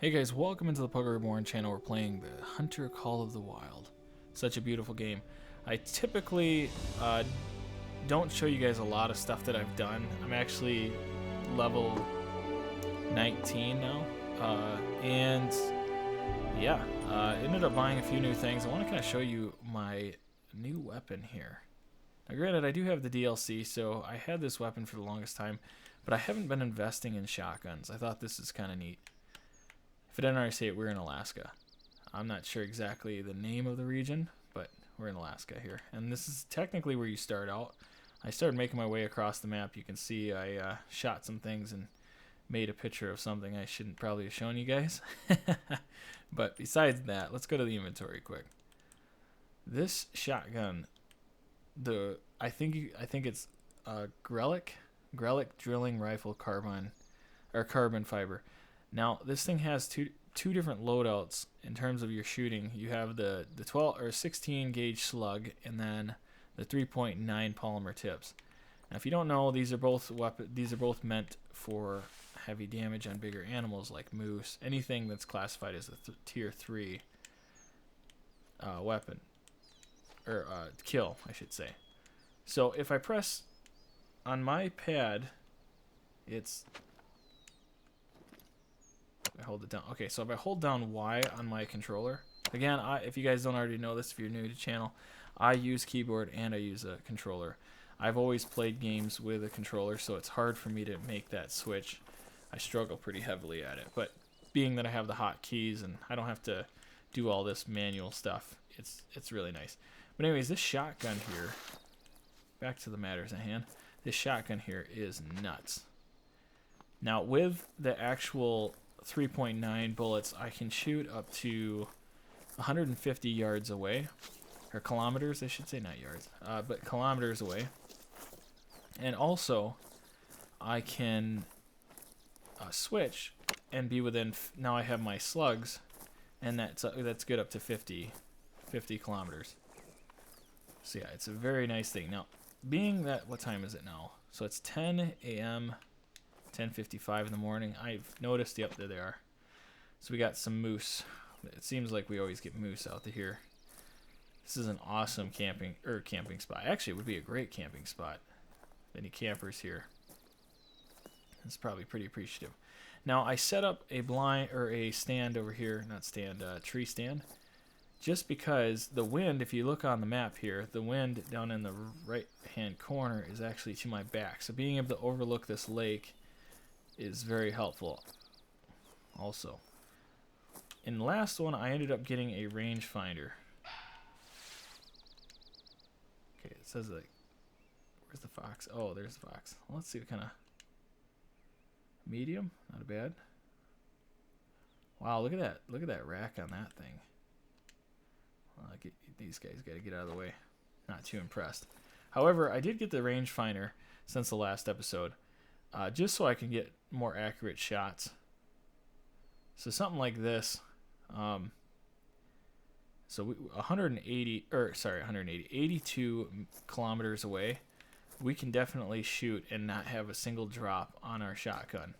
Hey guys, welcome into the Poker Reborn channel. We're playing the Hunter Call of the Wild. Such a beautiful game. I typically don't show you guys a lot of stuff that I've done. I'm actually level 19 now. And yeah, ended up buying a few new things. I want to kind of show you my new weapon here. Now granted, I do have the DLC, so I had this weapon for the longest time, but I haven't been investing in shotguns. I thought this is kind of neat. If I didn't already say it, we're in Alaska. I'm not sure exactly the name of the region, but we're in Alaska here. And this is technically where you start out. I started making my way across the map. You can see I shot some things and made a picture of something I shouldn't probably have shown you guys. But besides that, let's go to the inventory quick. This shotgun, I think it's Grelic drilling rifle carbon fiber. Now this thing has two different loadouts in terms of your shooting. You have the 12 or 16 gauge slug, and then the 3.9 polymer tips. Now, if you don't know, these are both meant for heavy damage on bigger animals like moose, anything that's classified as a tier 3 weapon or kill, I should say. So if I press on my pad, it's I hold it down. Okay, so if I hold down Y on my controller, again, if you guys don't already know this, if you're new to the channel, I use keyboard and I use a controller. I've always played games with a controller, so it's hard for me to make that switch. I struggle pretty heavily at it, but being that I have the hotkeys and I don't have to do all this manual stuff, it's really nice. But anyways, this shotgun here, back to the matters at hand, this shotgun here is nuts. Now, with the actual 3.9 bullets, I can shoot up to 150 yards away, or kilometers, I should say, not yards, but kilometers away. And also, I can switch and be within. Now I have my slugs, and that's good up to 50 kilometers. So yeah, it's a very nice thing. Now, being that, what time is it now? So it's 10 a.m. 10:55 in the morning. I've noticed, yep, there they are. So we got some moose. It seems like we always get moose out to here. This is an awesome camping spot. Actually, it would be a great camping spot. Any campers here? It's probably pretty appreciative. Now I set up a blind or a stand over here, not stand, tree stand, just because the wind. If you look on the map here, the wind down in the right-hand corner is actually to my back. So being able to overlook this lake is very helpful. Also, in the last one, I ended up getting a rangefinder. Okay, it says like, where's the fox? Oh, there's the fox. Well, let's see what kind of medium. Not bad. Wow, look at that! Look at that rack on that thing. Well, these guys got to get out of the way. Not too impressed. However, I did get the rangefinder since the last episode. Just so I can get more accurate shots. So something like this. So 82 kilometers away, we can definitely shoot and not have a single drop on our shotgun.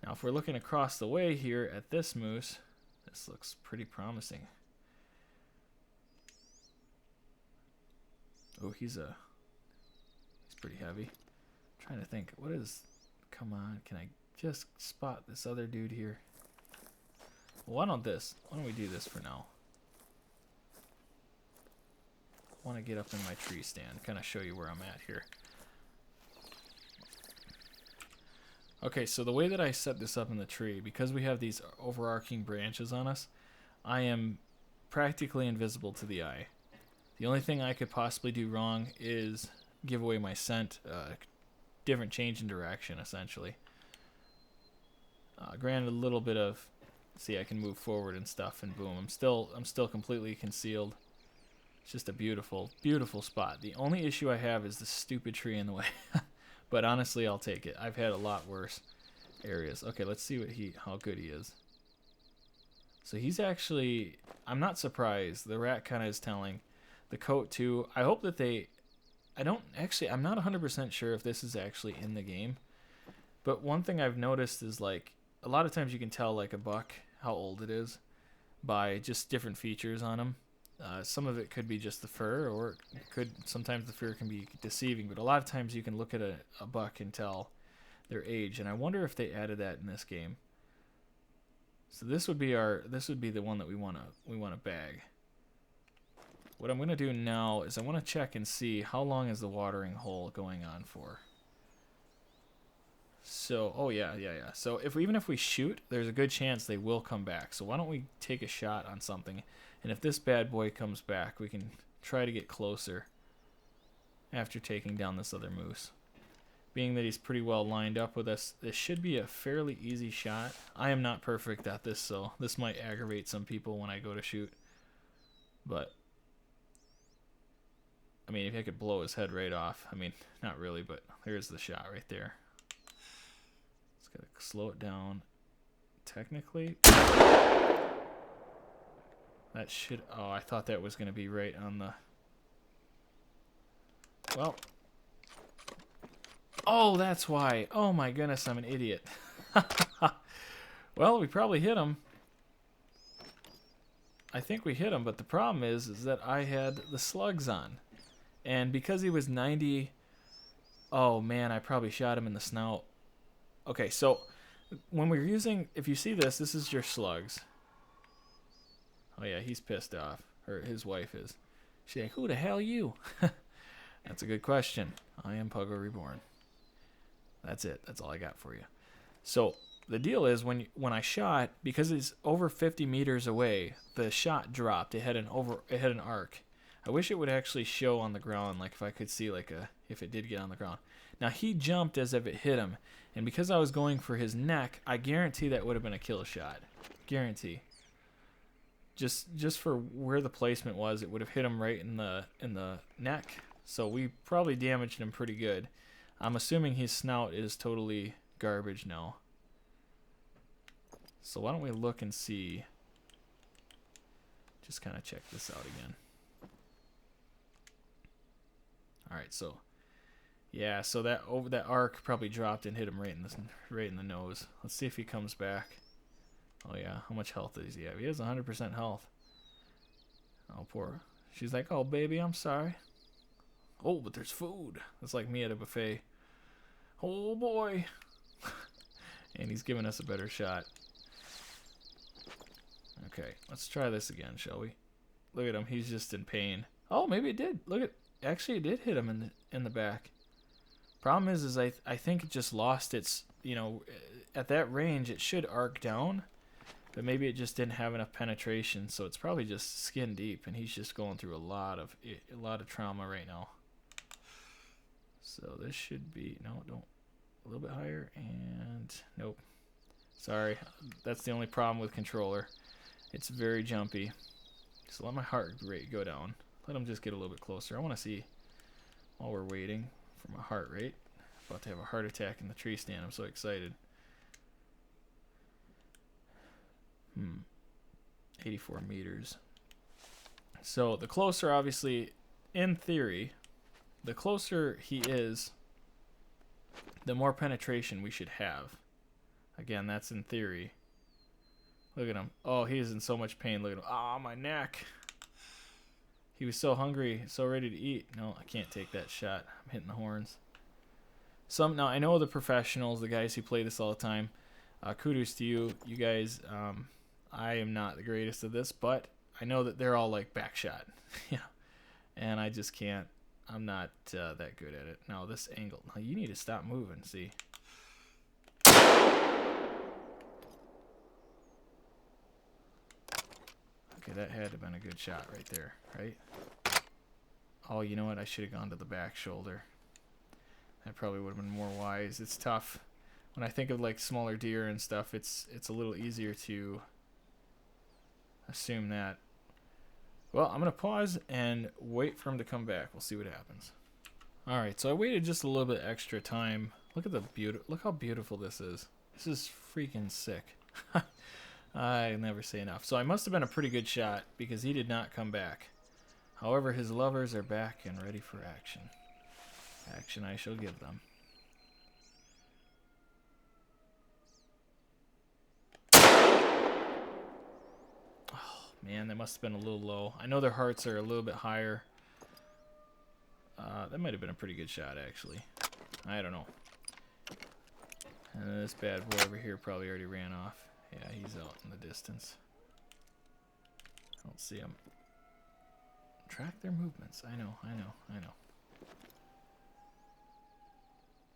Now, if we're looking across the way here at this moose, this looks pretty promising. Oh, he's pretty heavy. Trying to think, what is, come on, can I just spot this other dude here? Well, why don't we do this for now? I want to get up in my tree stand, kind of show you where I'm at here. Okay, so the way that I set this up in the tree, because we have these overarching branches on us, I am practically invisible to the eye. The only thing I could possibly do wrong is give away my scent, different change in direction, essentially. Granted, a little bit of, see, I can move forward and stuff, and boom, I'm still completely concealed. It's just a beautiful, beautiful spot. The only issue I have is the stupid tree in the way. But honestly, I'll take it. I've had a lot worse areas. Okay, let's see how good he is. So he's actually, I'm not surprised. The rat kind of is telling. The COTW, I hope that I'm not 100% sure if this is actually in the game. But one thing I've noticed is, like, a lot of times you can tell like a buck how old it is by just different features on them. Some of it could be just the fur, or sometimes the fur can be deceiving, but a lot of times you can look at a buck and tell their age, and I wonder if they added that in this game. So this would be the one that we want to bag. What I'm going to do now is I want to check and see how long is the watering hole going on for. So, oh yeah. So even if we shoot, there's a good chance they will come back. So why don't we take a shot on something, and if this bad boy comes back, we can try to get closer after taking down this other moose. Being that he's pretty well lined up with us, this should be a fairly easy shot. I am not perfect at this, so this might aggravate some people when I go to shoot. But, I mean, if I could blow his head right off, I mean, not really, but there's the shot right there. Just gotta slow it down. Technically, that should, oh, I thought that was gonna be right on the, well, oh, that's why. Oh my goodness, I'm an idiot. Well, we probably hit him. I think we hit him, but the problem is that I had the slugs on. And because he was 90... Oh man, I probably shot him in the snout. Okay, so when we're using... If you see this, this is your slugs. Oh yeah, he's pissed off. Or his wife is. She's like, who the hell you? That's a good question. I am Puggo Reborn. That's it. That's all I got for you. So the deal is when I shot, because it's over 50 meters away, the shot dropped. It had an arc. I wish it would actually show on the ground, like if I could see if it did get on the ground. Now he jumped as if it hit him, and because I was going for his neck, I guarantee that would have been a kill shot. Guarantee. Just for where the placement was, it would have hit him right in the neck. So we probably damaged him pretty good. I'm assuming his snout is totally garbage now. So why don't we look and see? Just kind of check this out again. All right, so yeah, so that arc probably dropped and hit him right in the nose. Let's see if he comes back. Oh yeah, how much health does he have? He has 100% health. Oh poor. She's like, oh baby, I'm sorry. Oh, but there's food. It's like me at a buffet. Oh boy. And he's giving us a better shot. Okay, let's try this again, shall we? Look at him, he's just in pain. Oh, maybe it did. Look at, actually it did hit him in the back. Problem is I think it just lost its, at that range it should arc down, but maybe it just didn't have enough penetration, so it's probably just skin deep, and he's just going through a lot of trauma right now. So this should be, no, don't, a little bit higher, and nope. Sorry, that's the only problem with controller. It's very jumpy. So let my heart rate go down. Let him just get a little bit closer. I want to see, while we're waiting for my heart rate. About to have a heart attack in the tree stand. I'm so excited. 84 meters. So the closer, obviously, in theory, the closer he is, the more penetration we should have. Again, that's in theory. Look at him. Oh, he is in so much pain. Look at him. Ah, my neck. He was so hungry, so ready to eat. No, I can't take that shot. I'm hitting the horns. Now, I know the professionals, the guys who play this all the time. Kudos to you. You guys, I am not the greatest at this, but I know that they're all like back shot. Yeah. And I just can't. I'm not that good at it. Now, this angle. Now, you need to stop moving, see? Okay, that had to have been a good shot right there, right? Oh, you know what? I should have gone to the back shoulder. That probably would have been more wise. It's tough. When I think of like smaller deer and stuff, it's a little easier to assume that. Well, I'm going to pause and wait for him to come back. We'll see what happens. Alright, so I waited just a little bit extra time. Look at look how beautiful this is. This is freaking sick. I never say enough. So I must have been a pretty good shot because he did not come back. However, his lovers are back and ready for action. Action I shall give them. Man, that must have been a little low. I know their hearts are a little bit higher. That might have been a pretty good shot, actually. I don't know. And this bad boy over here probably already ran off. Yeah, he's out in the distance. I don't see him. Track their movements. I know.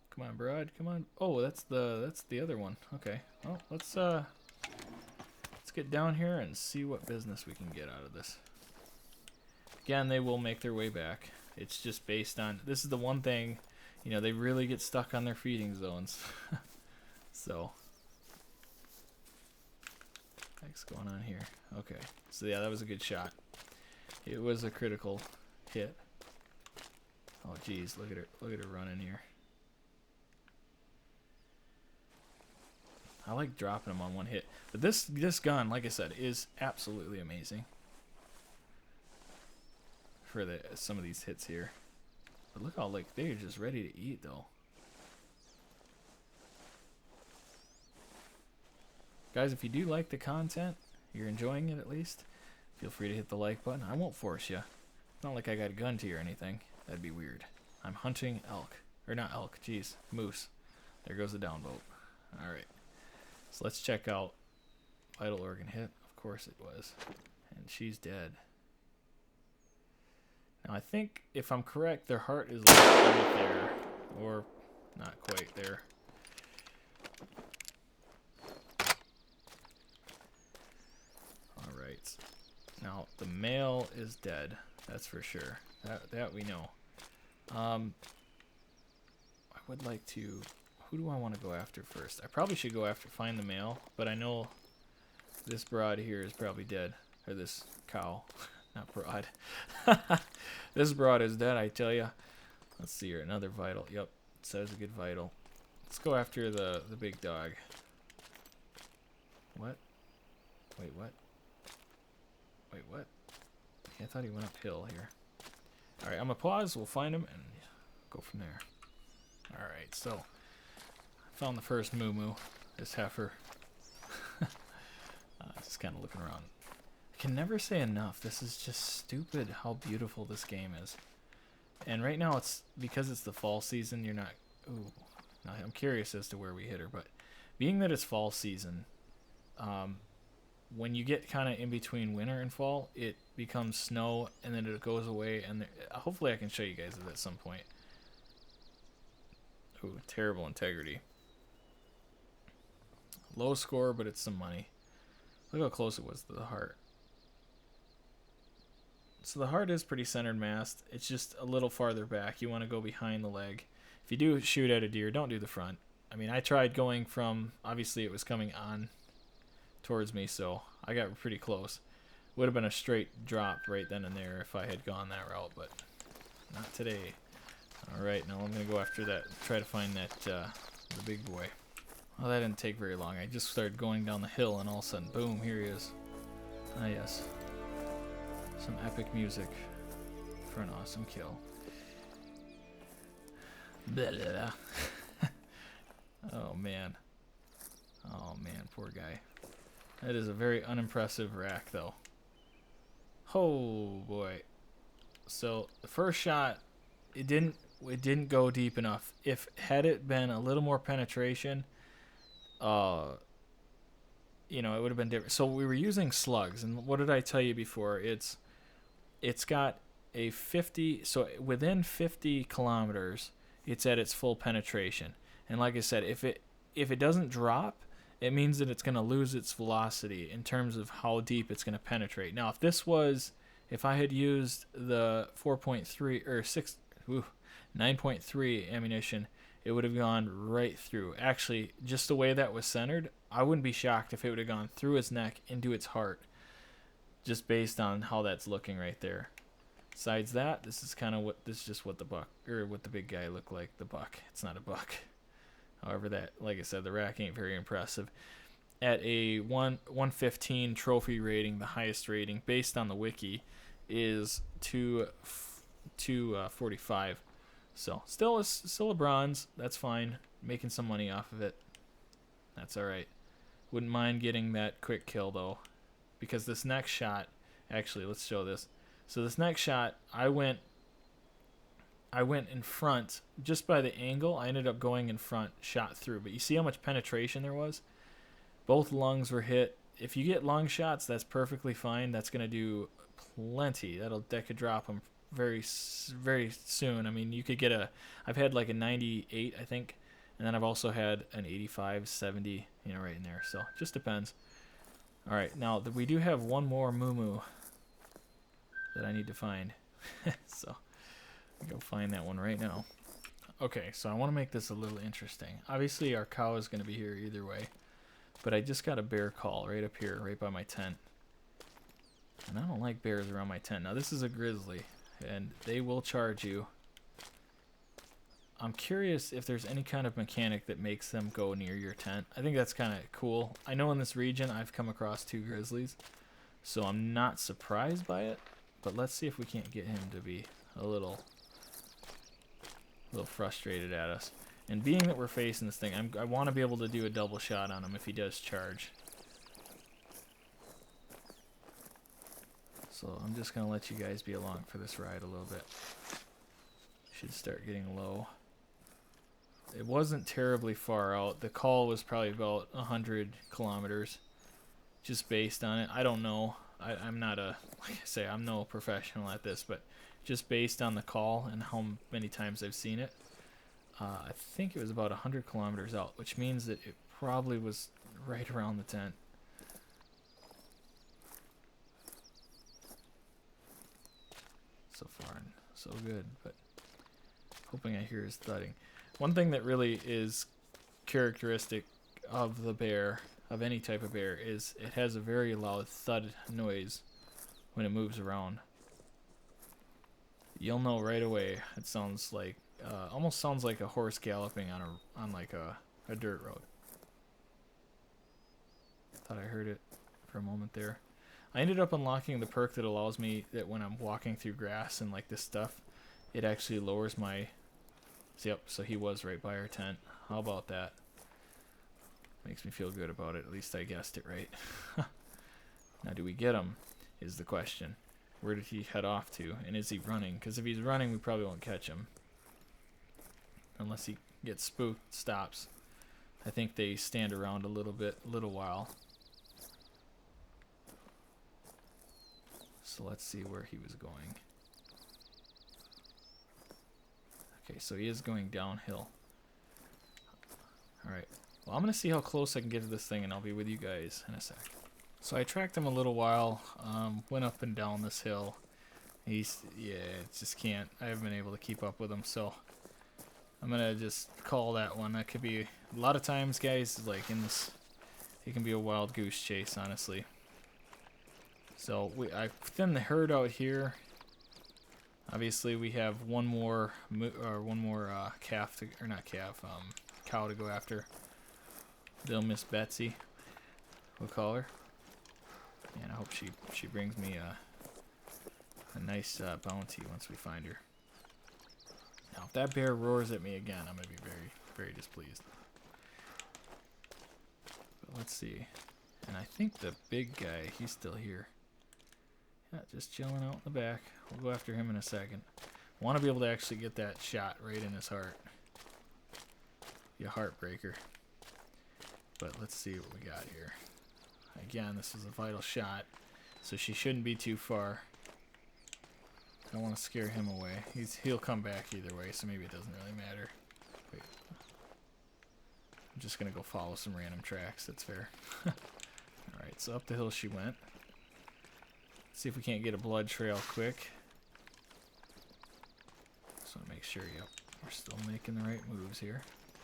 Come on, broad. Come on. Oh, that's the other one. Okay. Well, let's get down here and see what business we can get out of this. Again, they will make their way back. It's just based on, this is the one thing, you know, they really get stuck on their feeding zones. So, what's going on here? Okay, so yeah, that was a good shot. It was a critical hit. Oh geez, look at her running here. I like dropping them on one hit, but this gun, like I said, is absolutely amazing for some of these hits here. But look how like they're just ready to eat though. Guys, if you do like the content, you're enjoying it at least, feel free to hit the like button. I won't force you. It's not like I got a gun to you or anything. That'd be weird. I'm hunting elk. Or not elk, jeez, moose. There goes the downvote. Alright. So let's check out vital organ hit. Of course it was. And she's dead. Now I think, if I'm correct, their heart is like right there. Or not quite there. Alright. Now the male is dead. That's for sure. That we know. I would like to... Who do I want to go after first? I probably should go after find the male, but I know this broad here is probably dead. Or this cow. Not broad. This broad is dead, I tell ya. Let's see here. Another vital. Yep. Says a good vital. Let's go after the big dog. What? Wait, what? Wait, what? I thought he went uphill here. Alright, I'm gonna pause. We'll find him and go from there. Alright, so... Found the first moo-moo, this heifer. Just kind of looking around. I can never say enough. This is just stupid how beautiful this game is. And right now, it's because it's the fall season, you're not... Ooh, now I'm curious as to where we hit her, but being that it's fall season, when you get kind of in between winter and fall, it becomes snow, and then it goes away, and hopefully I can show you guys it at some point. Ooh, terrible integrity. Low score, but it's some money. Look how close it was to the heart. So the heart is pretty centered massed. It's just a little farther back. You want to go behind the leg. If you do shoot at a deer, don't do the front. I mean, I tried going from... Obviously, it was coming on towards me, so I got pretty close. Would have been a straight drop right then and there if I had gone that route, but not today. Alright, now I'm going to go after that. Try to find that the big boy. Well, that didn't take very long. I just started going down the hill, and all of a sudden, boom, here he is. Ah, yes. Some epic music for an awesome kill. Blah, blah, blah. Oh, man. Oh, man, poor guy. That is a very unimpressive rack, though. Oh, boy. So, the first shot, it didn't go deep enough. Had it been a little more penetration... you know, it would have been different. So we were using slugs, and what did I tell you before? It's got a 50, so within 50 kilometers, it's at its full penetration. And like I said, if it doesn't drop, it means that it's going to lose its velocity in terms of how deep it's going to penetrate. Now, if I had used the 4.3 or 9.3 ammunition, it would have gone right through. Actually, just the way that was centered, I wouldn't be shocked if it would have gone through his neck into its heart, just based on how that's looking right there. Besides that, this is just what the big guy looked like. The buck. It's not a buck. However, that, like I said, the rack ain't very impressive. At a 115 trophy rating, the highest rating based on the wiki is 245. So still a bronze. That's fine. Making some money off of it. That's all right. Wouldn't mind getting that quick kill though. because this next shot, actually, let's show this. So this next shot, I went in front just by the angle. I ended up going in front, shot through. But you see how much penetration there was? Both lungs were hit. If you get lung shots, that's perfectly fine. That's going to do plenty. That could drop them very soon. I mean, you could get I've had like a 98, I think, and then I've also had an 85, 70, right in there. So it just depends. All right, now we do have one more moo that I need to find. So I'll go find that one right now. Okay, so I want to make this a little interesting. Obviously, our cow is going to be here either way, but I just got a bear call right up here, right by my tent. And I don't like bears around my tent. Now, this is a grizzly, and they will charge you. I'm curious if there's any kind of mechanic that makes them go near your tent. I think that's kind of cool. I know in this region I've come across 2 grizzlies, so I'm not surprised by it. But let's see if we can't get him to be a little frustrated at us. And being that we're facing this thing, I want to be able to do a double shot on him if he does charge. So I'm just going to let you guys be along for this ride a little bit. Should start getting low. It wasn't terribly far out. The call was probably about 100 kilometers, just based on it. I don't know. I'm not like I say, I'm no professional at this, but just based on the call and how many times I've seen it, I think it was about 100 kilometers out, which means that it probably was right around the tent. So far, so good, but hoping I hear his thudding. One thing that really is characteristic of the bear, of any type of bear, is it has a very loud thud noise when it moves around. You'll know right away. It sounds like, almost sounds like a horse galloping on like a dirt road. Thought I heard it for a moment there. I ended up unlocking the perk that allows me that when I'm walking through grass and like this stuff, it actually lowers my... Yep, so he was right by our tent. How about that? Makes me feel good about it. At least I guessed it right. Now, do we get him, is the question. Where did he head off to? And is he running? Because if he's running, we probably won't catch him. Unless he gets spooked, stops. I think they stand around a little while. So let's see where he was going. Okay, so he is going downhill. Alright, well I'm going to see how close I can get to this thing and I'll be with you guys in a sec. So I tracked him a little while, went up and down this hill. It just can't, I haven't been able to keep up with him, so I'm going to just call that one. That could be, a lot of times guys, like in this, it can be a wild goose chase, honestly. So I thinned the herd out here. Obviously, we have one more calf to, or not calf, cow to go after. Little Miss Betsy, we'll call her. And I hope she brings me a nice bounty once we find her. Now, if that bear roars at me again, I'm gonna be very, very displeased. But let's see. And I think the big guy, he's still here. Yeah, just chilling out in the back. We'll go after him in a second. Want to be able to actually get that shot right in his heart. Be a heartbreaker. But let's see what we got here. Again, this is a vital shot, so she shouldn't be too far. I don't want to scare him away. He'll come back either way, so maybe it doesn't really matter. Wait. I'm just going to go follow some random tracks. That's fair. Alright, so up the hill she went. See if we can't get a blood trail quick. Just want to make sure, yep, we're still making the right moves here.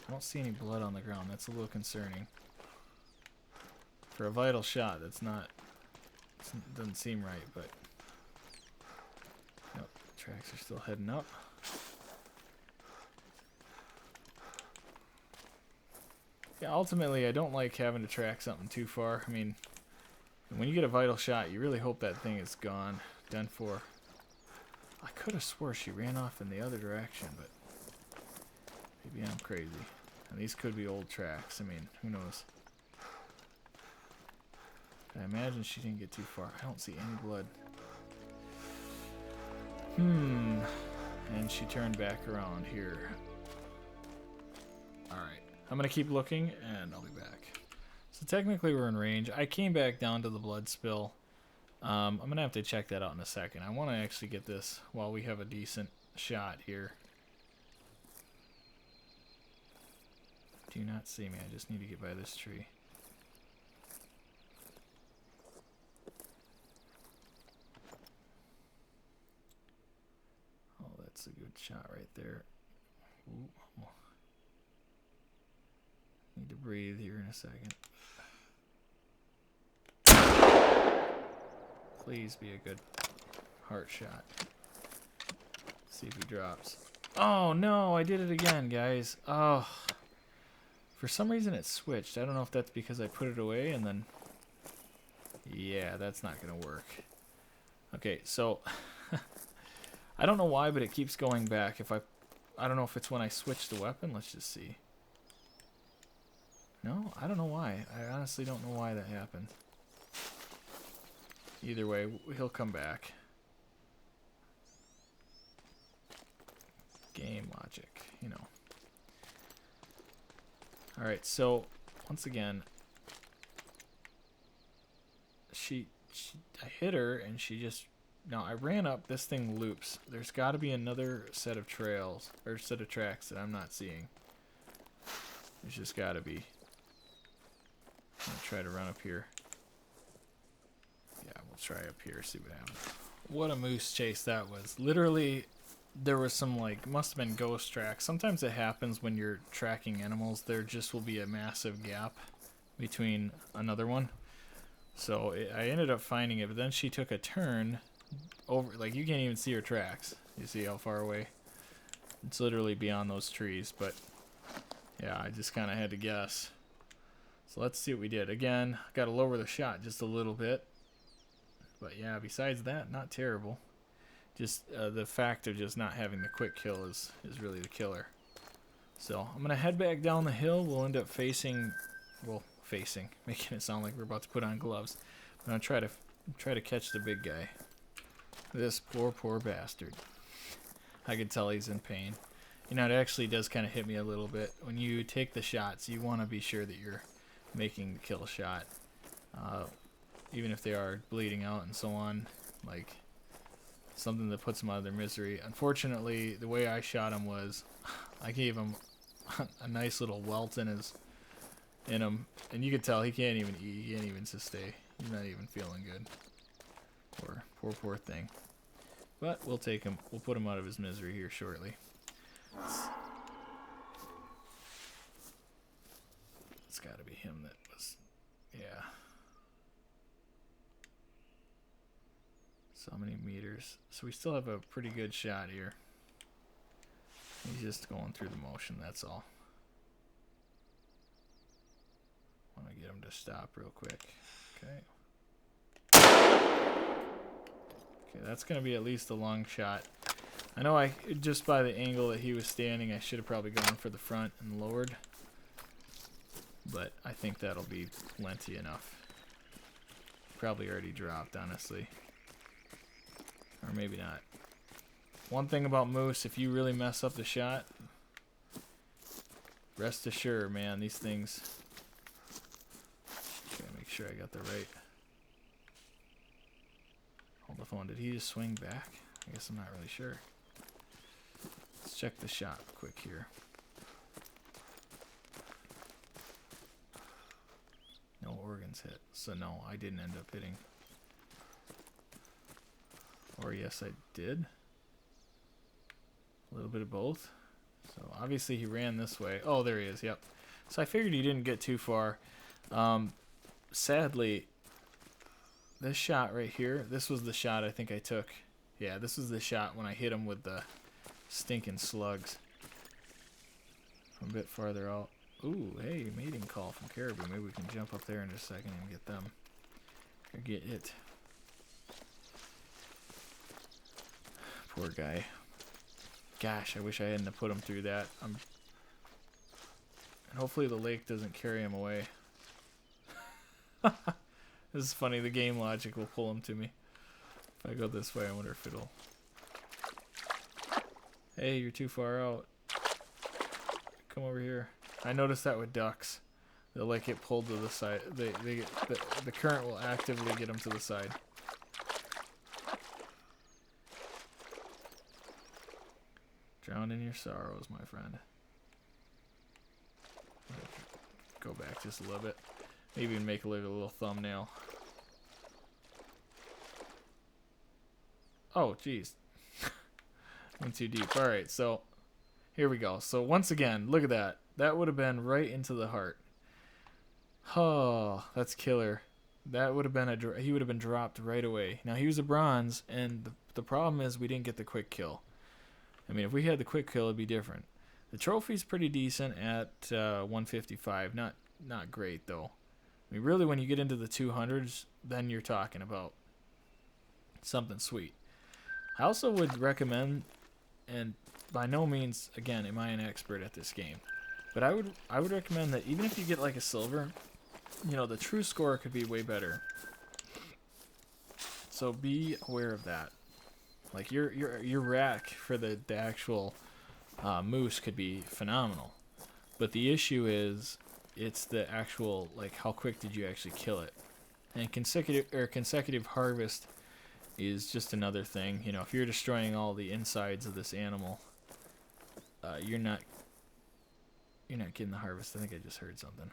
I don't see any blood on the ground. That's a little concerning. For a vital shot, that's not, doesn't seem right, but yep, tracks are still heading up. Yeah, ultimately, I don't like having to track something too far. I mean, when you get a vital shot, you really hope that thing is gone, done for. I could have swore she ran off in the other direction, but maybe I'm crazy. And these could be old tracks. I mean, who knows? I imagine she didn't get too far. I don't see any blood. And she turned back around here. Alright. I'm going to keep looking, and I'll be back. So technically we're in range. I came back down to the blood spill. I'm going to have to check that out in a second. I want to actually get this while we have a decent shot here. Do not see me. I just need to get by this tree. Oh, that's a good shot right there. Ooh. Need to breathe here in a second. Please be a good heart shot. See if he drops. Oh no, I did it again, guys. Oh. For some reason it switched. I don't know if that's because I put it away and then... Yeah, that's not going to work. Okay, so... I don't know why, but it keeps going back. If I don't know if it's when I switch the weapon. Let's just see. No, I don't know why. I honestly don't know why that happened. Either way, he'll come back. Game logic, you know. Alright, so, once again, I hit her, and she just... Now, I ran up, this thing loops. There's got to be another set of trails, or set of tracks that I'm not seeing. There's just got to be. I'm going to try to run up here. Yeah, we'll try up here, see what happens. What a moose chase that was. Literally, there was some, like, must have been ghost tracks. Sometimes it happens when you're tracking animals. There just will be a massive gap between another one. So I ended up finding it, but then she took a turn over, like, you can't even see her tracks. You see how far away? It's literally beyond those trees, but yeah, I just kind of had to guess. So let's see what we did. Again, got to lower the shot just a little bit. But yeah, besides that, not terrible. Just the fact of just not having the quick kill is really the killer. So I'm going to head back down the hill. We'll end up facing, making it sound like we're about to put on gloves. I'm going to try to catch the big guy. This poor bastard. I can tell he's in pain. You know, it actually does kind of hit me a little bit. When you take the shots, you want to be sure that you're making the kill shot. Even if they are bleeding out and so on. Like, something that puts them out of their misery. Unfortunately, the way I shot him was, I gave him a nice little welt in him, and you could tell he can't even eat, he can't even sustain. He's not even feeling good. Poor thing. But we'll take him, we'll put him out of his misery here shortly. It's got to be him that was, yeah. So many meters. So we still have a pretty good shot here. He's just going through the motion, that's all. I want to get him to stop real quick. Okay. Okay, that's going to be at least a long shot. I know just by the angle that he was standing, I should have probably gone for the front and lowered. But I think that'll be plenty enough. Probably already dropped, honestly. Or maybe not. One thing about moose, if you really mess up the shot, rest assured, man, these things... Gotta make sure I got the right... Hold the phone. Did he just swing back? I guess I'm not really sure. Let's check the shot quick here. No organs hit. So no, I didn't end up hitting. Or yes, I did. A little bit of both. So obviously he ran this way. Oh, there he is. Yep. So I figured he didn't get too far. Sadly, this shot right here, this was the shot I think I took. Yeah, this was the shot when I hit him with the stinking slugs. From a bit farther out. Ooh, hey, mating call from Caribou. Maybe we can jump up there in just a second and get them. Or get it. Poor guy. Gosh, I wish I hadn't put him through that. And hopefully the lake doesn't carry him away. This is funny. The game logic will pull them to me. If I go this way, I wonder if it'll... Hey, you're too far out. Come over here. I noticed that with ducks. They'll like get pulled to the side. The current will actively get them to the side. Drown in your sorrows, my friend. Go back just a little bit. Maybe even make a little thumbnail. Oh, jeez. Went too deep. Alright, so here we go. So once again, look at that. That would have been right into the heart. Oh, that's killer. That would have been he would have been dropped right away. Now he was a bronze, and the problem is we didn't get the quick kill. I mean, if we had the quick kill, it'd be different. The trophy's pretty decent at 155. Not great though. I mean, really, when you get into the 200s, then you're talking about something sweet. I also would recommend, and by no means, again, am I an expert at this game, but I would recommend that even if you get like a silver, you know, the true score could be way better. So be aware of that. Like your rack for the actual moose could be phenomenal, but the issue is it's the actual, like, how quick did you actually kill it? And consecutive harvest is just another thing. You know, if you're destroying all the insides of this animal, you're not getting the harvest. I think I just heard something.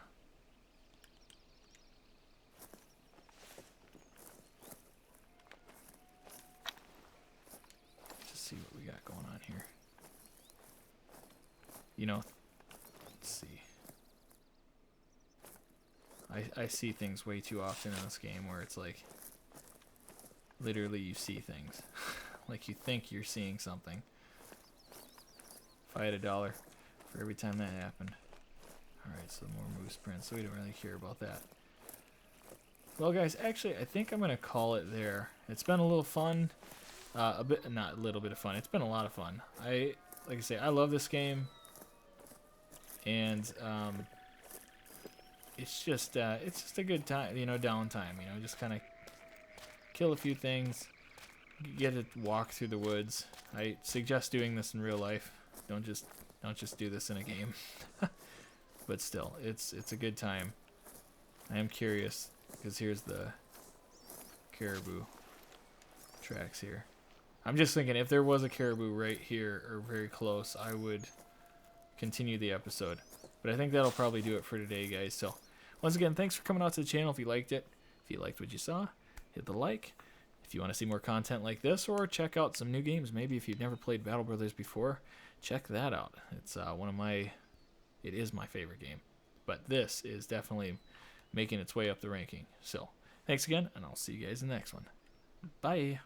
Just see what we got going on here. You know, let's see. I see things way too often in this game where it's like, literally you see things. Like you think you're seeing something. If I had $1 for every time that happened. Alright, so more moose prints, so we don't really care about that. Well guys, actually I think I'm going to call it there. It's been a little fun. Not a little bit of fun, it's been a lot of fun. Like I say, I love this game. And it's just a good time, you know, downtime, you know, just kind of kill a few things, get to walk through the woods. I suggest doing this in real life. Don't just do this in a game. But still, it's a good time. I am curious because here's the caribou tracks here. I'm just thinking if there was a caribou right here or very close, I would continue the episode. But I think that'll probably do it for today, guys. So once again, thanks for coming out to the channel. If you liked it, if you liked what you saw, hit the like. If you want to see more content like this or check out some new games, maybe if you've never played Battle Brothers before, check that out. It's it is my favorite game. But this is definitely making its way up the ranking. So thanks again, and I'll see you guys in the next one. Bye.